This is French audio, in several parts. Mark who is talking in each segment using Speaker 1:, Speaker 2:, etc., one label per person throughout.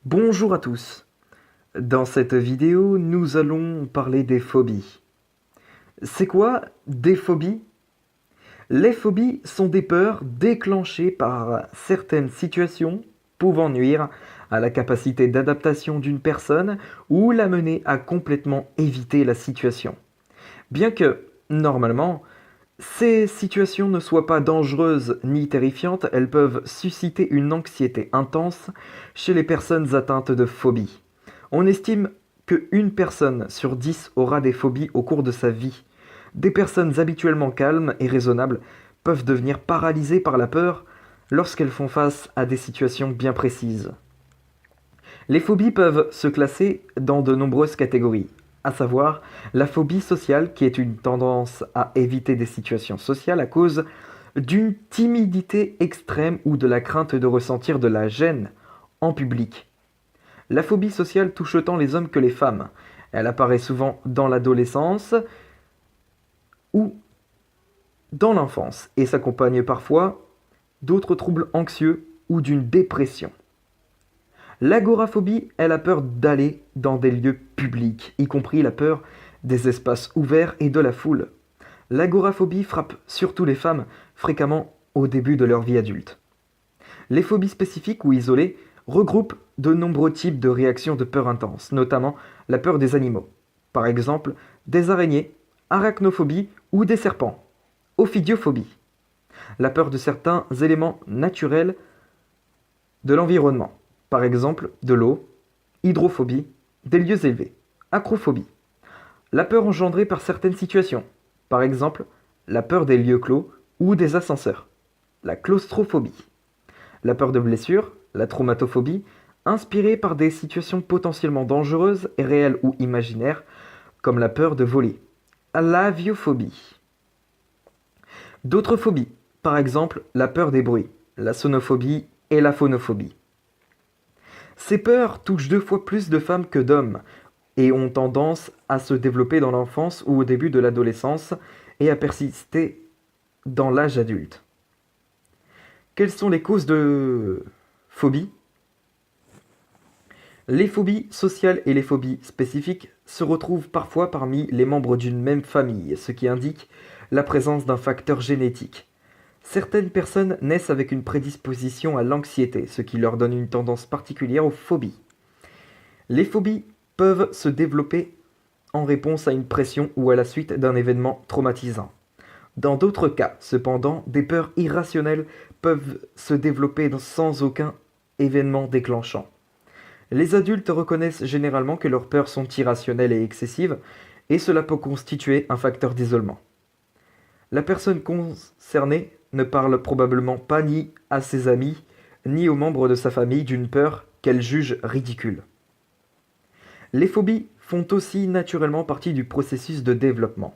Speaker 1: Bonjour à tous. Dans cette vidéo, nous allons parler des phobies. C'est quoi des phobies? Les phobies sont des peurs déclenchées par certaines situations pouvant nuire à la capacité d'adaptation d'une personne ou la mener à complètement éviter la situation. Bien que, normalement, ces situations ne soient pas dangereuses ni terrifiantes, elles peuvent susciter une anxiété intense chez les personnes atteintes de phobie. On estime qu'une personne sur 10 aura des phobies au cours de sa vie. Des personnes habituellement calmes et raisonnables peuvent devenir paralysées par la peur lorsqu'elles font face à des situations bien précises. Les phobies peuvent se classer dans de nombreuses catégories, à savoir la phobie sociale qui est une tendance à éviter des situations sociales à cause d'une timidité extrême ou de la crainte de ressentir de la gêne en public. La phobie sociale touche autant les hommes que les femmes. Elle apparaît souvent dans l'adolescence ou dans l'enfance et s'accompagne parfois d'autres troubles anxieux ou d'une dépression. L'agoraphobie est la peur d'aller dans des lieux publics, y compris la peur des espaces ouverts et de la foule. L'agoraphobie frappe surtout les femmes, fréquemment au début de leur vie adulte. Les phobies spécifiques ou isolées regroupent de nombreux types de réactions de peur intense, notamment la peur des animaux. Par exemple, des araignées, arachnophobie ou des serpents. Ophidiophobie, la peur de certains éléments naturels de l'environnement. Par exemple, de l'eau, hydrophobie, des lieux élevés. Acrophobie, la peur engendrée par certaines situations. Par exemple, la peur des lieux clos ou des ascenseurs. La claustrophobie, la peur de blessures, la traumatophobie, inspirée par des situations potentiellement dangereuses, réelles ou imaginaires, comme la peur de voler. L'aviophobie. D'autres phobies, par exemple la peur des bruits, la sonophobie et la phonophobie. Ces peurs touchent 2 fois plus de femmes que d'hommes et ont tendance à se développer dans l'enfance ou au début de l'adolescence et à persister dans l'âge adulte. Quelles sont les causes de phobie? Les phobies sociales et les phobies spécifiques se retrouvent parfois parmi les membres d'une même famille, ce qui indique la présence d'un facteur génétique. Certaines personnes naissent avec une prédisposition à l'anxiété, ce qui leur donne une tendance particulière aux phobies. Les phobies peuvent se développer en réponse à une pression ou à la suite d'un événement traumatisant. Dans d'autres cas, cependant, des peurs irrationnelles peuvent se développer sans aucun événement déclenchant. Les adultes reconnaissent généralement que leurs peurs sont irrationnelles et excessives, et cela peut constituer un facteur d'isolement. La personne concernée ne parle probablement pas ni à ses amis, ni aux membres de sa famille d'une peur qu'elle juge ridicule. Les phobies font aussi naturellement partie du processus de développement.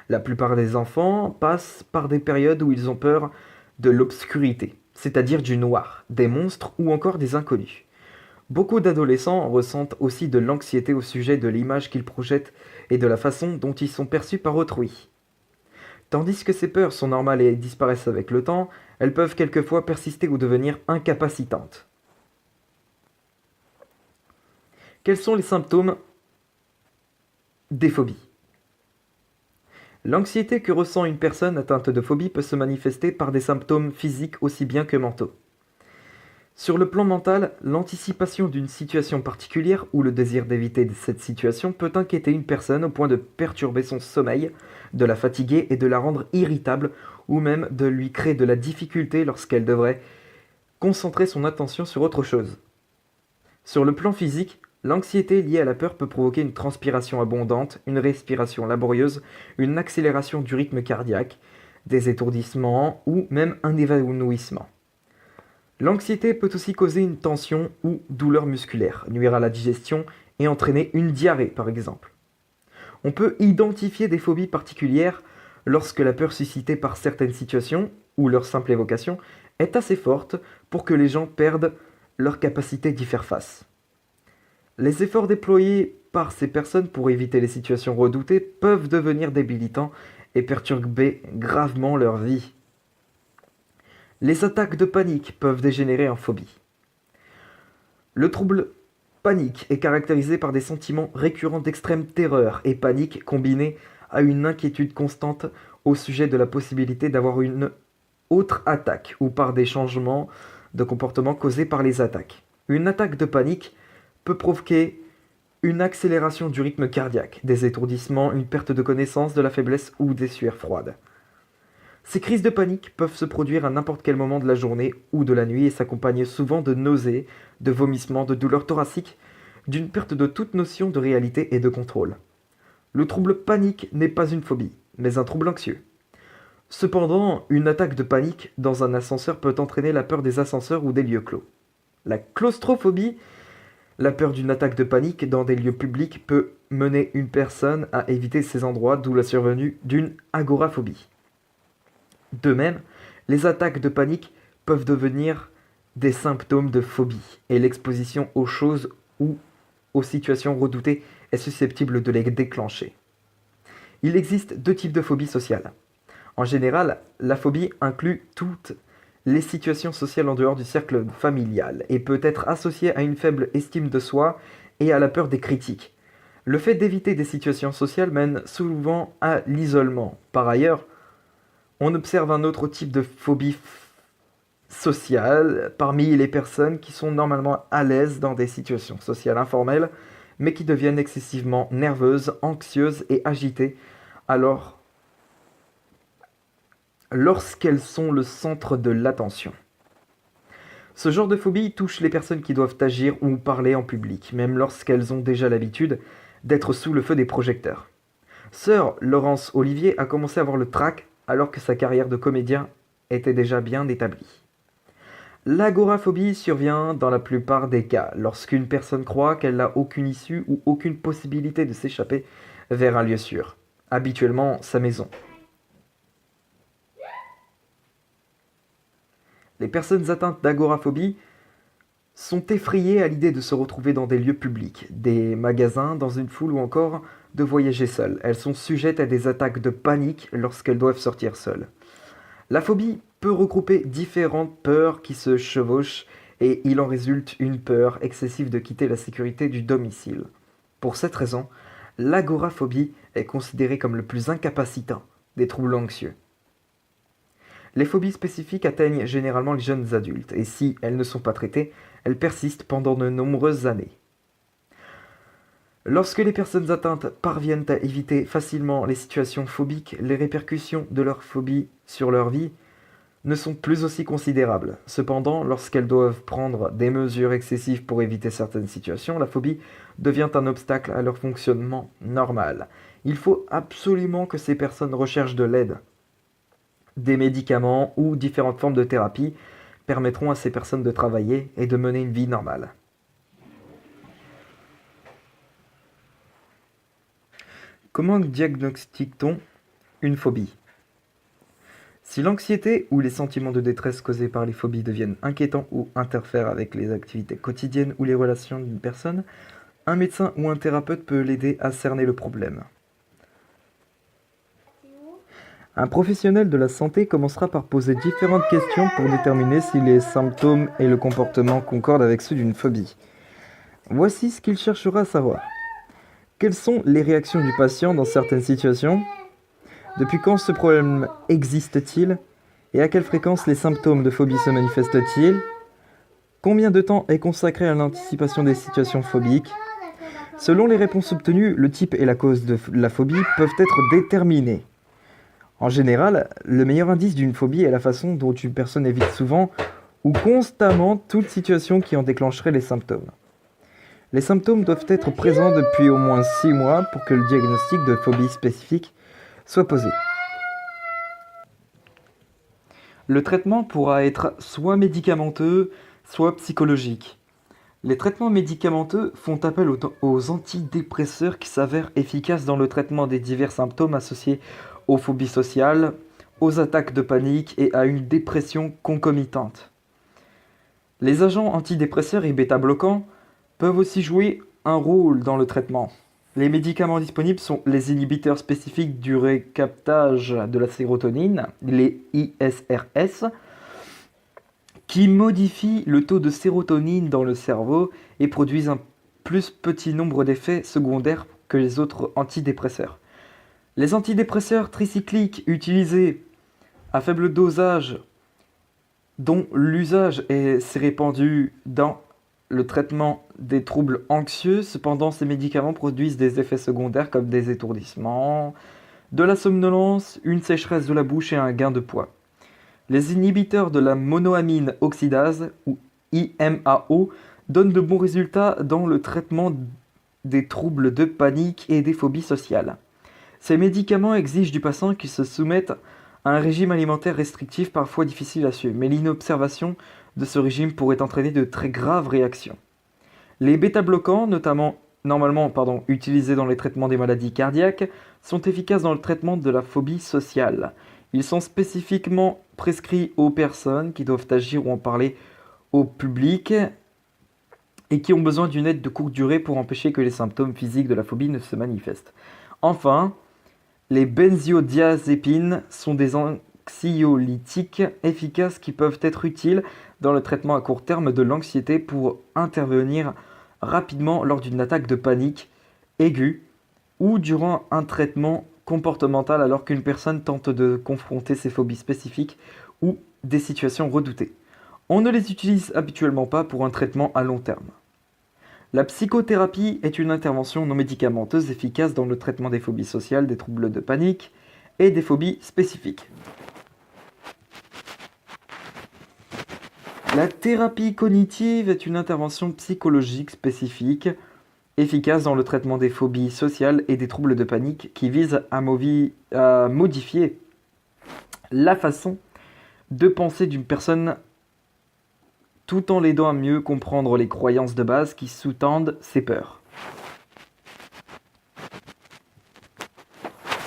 Speaker 1: La plupart des enfants passent par des périodes où ils ont peur de l'obscurité, c'est-à-dire du noir, des monstres ou encore des inconnus. Beaucoup d'adolescents ressentent aussi de l'anxiété au sujet de l'image qu'ils projettent et de la façon dont ils sont perçus par autrui. Tandis que ces peurs sont normales et disparaissent avec le temps, elles peuvent quelquefois persister ou devenir incapacitantes. Quels sont les symptômes des phobies? L'anxiété que ressent une personne atteinte de phobie peut se manifester par des symptômes physiques aussi bien que mentaux. Sur le plan mental, l'anticipation d'une situation particulière ou le désir d'éviter cette situation peut inquiéter une personne au point de perturber son sommeil, de la fatiguer et de la rendre irritable ou même de lui créer de la difficulté lorsqu'elle devrait concentrer son attention sur autre chose. Sur le plan physique, l'anxiété liée à la peur peut provoquer une transpiration abondante, une respiration laborieuse, une accélération du rythme cardiaque, des étourdissements ou même un évanouissement. L'anxiété peut aussi causer une tension ou douleur musculaire, nuire à la digestion et entraîner une diarrhée par exemple. On peut identifier des phobies particulières lorsque la peur suscitée par certaines situations ou leur simple évocation est assez forte pour que les gens perdent leur capacité d'y faire face. Les efforts déployés par ces personnes pour éviter les situations redoutées peuvent devenir débilitants et perturber gravement leur vie. Les attaques de panique peuvent dégénérer en phobie. Le trouble panique est caractérisée par des sentiments récurrents d'extrême terreur et panique combinés à une inquiétude constante au sujet de la possibilité d'avoir une autre attaque ou par des changements de comportement causés par les attaques. Une attaque de panique peut provoquer une accélération du rythme cardiaque, des étourdissements, une perte de connaissance, de la faiblesse ou des sueurs froides. Ces crises de panique peuvent se produire à n'importe quel moment de la journée ou de la nuit et s'accompagnent souvent de nausées, de vomissements, de douleurs thoraciques, d'une perte de toute notion de réalité et de contrôle. Le trouble panique n'est pas une phobie, mais un trouble anxieux. Cependant, une attaque de panique dans un ascenseur peut entraîner la peur des ascenseurs ou des lieux clos. La claustrophobie, la peur d'une attaque de panique dans des lieux publics, peut mener une personne à éviter ces endroits, d'où la survenue d'une agoraphobie. De même, les attaques de panique peuvent devenir des symptômes de phobie, et l'exposition aux choses ou aux situations redoutées est susceptible de les déclencher. Il existe deux types de phobies sociales. En général, la phobie inclut toutes les situations sociales en dehors du cercle familial et peut être associée à une faible estime de soi et à la peur des critiques. Le fait d'éviter des situations sociales mène souvent à l'isolement. Par ailleurs, on observe un autre type de phobie sociale parmi les personnes qui sont normalement à l'aise dans des situations sociales informelles, mais qui deviennent excessivement nerveuses, anxieuses et agitées lorsqu'elles sont le centre de l'attention. Ce genre de phobie touche les personnes qui doivent agir ou parler en public, même lorsqu'elles ont déjà l'habitude d'être sous le feu des projecteurs. Sœur Laurence Olivier a commencé à avoir le trac alors que sa carrière de comédien était déjà bien établie. L'agoraphobie survient dans la plupart des cas lorsqu'une personne croit qu'elle n'a aucune issue ou aucune possibilité de s'échapper vers un lieu sûr, habituellement sa maison. Les personnes atteintes d'agoraphobie sont effrayées à l'idée de se retrouver dans des lieux publics, des magasins, dans une foule ou encore de voyager seules. Elles sont sujettes à des attaques de panique lorsqu'elles doivent sortir seules. La phobie peut regrouper différentes peurs qui se chevauchent et il en résulte une peur excessive de quitter la sécurité du domicile. Pour cette raison, l'agoraphobie est considérée comme le plus incapacitant des troubles anxieux. Les phobies spécifiques atteignent généralement les jeunes adultes et si elles ne sont pas traitées, elles persistent pendant de nombreuses années. Lorsque les personnes atteintes parviennent à éviter facilement les situations phobiques, les répercussions de leur phobie sur leur vie ne sont plus aussi considérables. Cependant, lorsqu'elles doivent prendre des mesures excessives pour éviter certaines situations, la phobie devient un obstacle à leur fonctionnement normal. Il faut absolument que ces personnes recherchent de l'aide. Des médicaments ou différentes formes de thérapie permettront à ces personnes de travailler et de mener une vie normale. Comment diagnostique-t-on une phobie ? Si l'anxiété ou les sentiments de détresse causés par les phobies deviennent inquiétants ou interfèrent avec les activités quotidiennes ou les relations d'une personne, un médecin ou un thérapeute peut l'aider à cerner le problème. Un professionnel de la santé commencera par poser différentes questions pour déterminer si les symptômes et le comportement concordent avec ceux d'une phobie. Voici ce qu'il cherchera à savoir. Quelles sont les réactions du patient dans certaines situations ? Depuis quand ce problème existe-t-il ? Et à quelle fréquence les symptômes de phobie se manifestent-ils ? Combien de temps est consacré à l'anticipation des situations phobiques ? Selon les réponses obtenues, le type et la cause de la phobie peuvent être déterminés. En général, le meilleur indice d'une phobie est la façon dont une personne évite souvent ou constamment toute situation qui en déclencherait les symptômes. Les symptômes doivent être présents depuis au moins 6 mois pour que le diagnostic de phobie spécifique soit posé. Le traitement pourra être soit médicamenteux, soit psychologique. Les traitements médicamenteux font appel aux antidépresseurs qui s'avèrent efficaces dans le traitement des divers symptômes associés aux phobies sociales, aux attaques de panique et à une dépression concomitante. Les agents antidépresseurs et bêta-bloquants peuvent aussi jouer un rôle dans le traitement. Les médicaments disponibles sont les inhibiteurs spécifiques du récaptage de la sérotonine, les ISRS, qui modifient le taux de sérotonine dans le cerveau et produisent un plus petit nombre d'effets secondaires que les autres antidépresseurs. Les antidépresseurs tricycliques utilisés à faible dosage, dont l'usage s'est répandu dans le traitement des troubles anxieux, cependant ces médicaments produisent des effets secondaires comme des étourdissements, de la somnolence, une sécheresse de la bouche et un gain de poids. Les inhibiteurs de la monoamine oxydase, ou IMAO, donnent de bons résultats dans le traitement des troubles de panique et des phobies sociales. Ces médicaments exigent du patient qu'il se soumette à un régime alimentaire restrictif parfois difficile à suivre, mais l'inobservation de ce régime pourrait entraîner de très graves réactions. Les bêta-bloquants, normalement utilisés dans les traitements des maladies cardiaques, sont efficaces dans le traitement de la phobie sociale. Ils sont spécifiquement prescrits aux personnes qui doivent agir ou en parler au public et qui ont besoin d'une aide de courte durée pour empêcher que les symptômes physiques de la phobie ne se manifestent. Enfin, les benzodiazépines sont des anxiolytiques efficaces qui peuvent être utiles dans le traitement à court terme de l'anxiété pour intervenir rapidement lors d'une attaque de panique aiguë ou durant un traitement comportemental alors qu'une personne tente de confronter ses phobies spécifiques ou des situations redoutées. On ne les utilise habituellement pas pour un traitement à long terme. La psychothérapie est une intervention non médicamenteuse efficace dans le traitement des phobies sociales, des troubles de panique et des phobies spécifiques. La thérapie cognitive est une intervention psychologique spécifique, efficace dans le traitement des phobies sociales et des troubles de panique qui vise à modifier la façon de penser d'une personne tout en l'aidant à mieux comprendre les croyances de base qui sous-tendent ses peurs.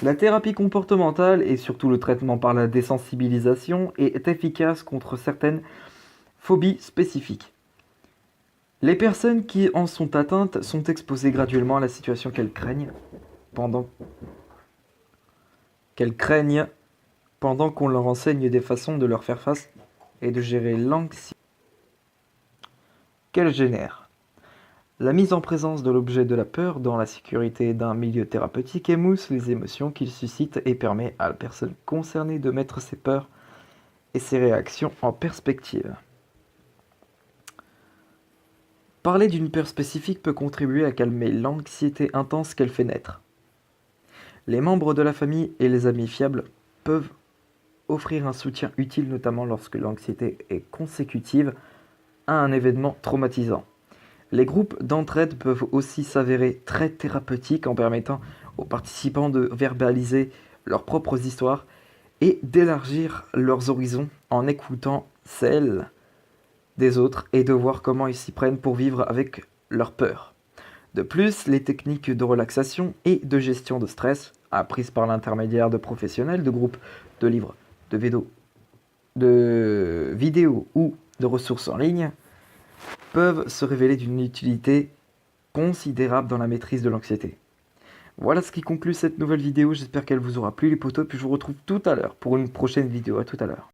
Speaker 1: La thérapie comportementale et surtout le traitement par la désensibilisation est efficace contre certaines phobies spécifiques. Les personnes qui en sont atteintes sont exposées graduellement à la situation qu'elles craignent pendant qu'on leur enseigne des façons de leur faire face et de gérer l'anxiété qu'elles génèrent. La mise en présence de l'objet de la peur dans la sécurité d'un milieu thérapeutique émousse les émotions qu'il suscite et permet à la personne concernée de mettre ses peurs et ses réactions en perspective. Parler d'une peur spécifique peut contribuer à calmer l'anxiété intense qu'elle fait naître. Les membres de la famille et les amis fiables peuvent offrir un soutien utile, notamment lorsque l'anxiété est consécutive à un événement traumatisant. Les groupes d'entraide peuvent aussi s'avérer très thérapeutiques en permettant aux participants de verbaliser leurs propres histoires et d'élargir leurs horizons en écoutant celles des autres et de voir comment ils s'y prennent pour vivre avec leur peur. De plus, les techniques de relaxation et de gestion de stress, apprises par l'intermédiaire de professionnels, de groupes, de livres, de vidéos ou de ressources en ligne, peuvent se révéler d'une utilité considérable dans la maîtrise de l'anxiété. Voilà ce qui conclut cette nouvelle vidéo, j'espère qu'elle vous aura plu les potos, puis je vous retrouve tout à l'heure pour une prochaine vidéo, à tout à l'heure.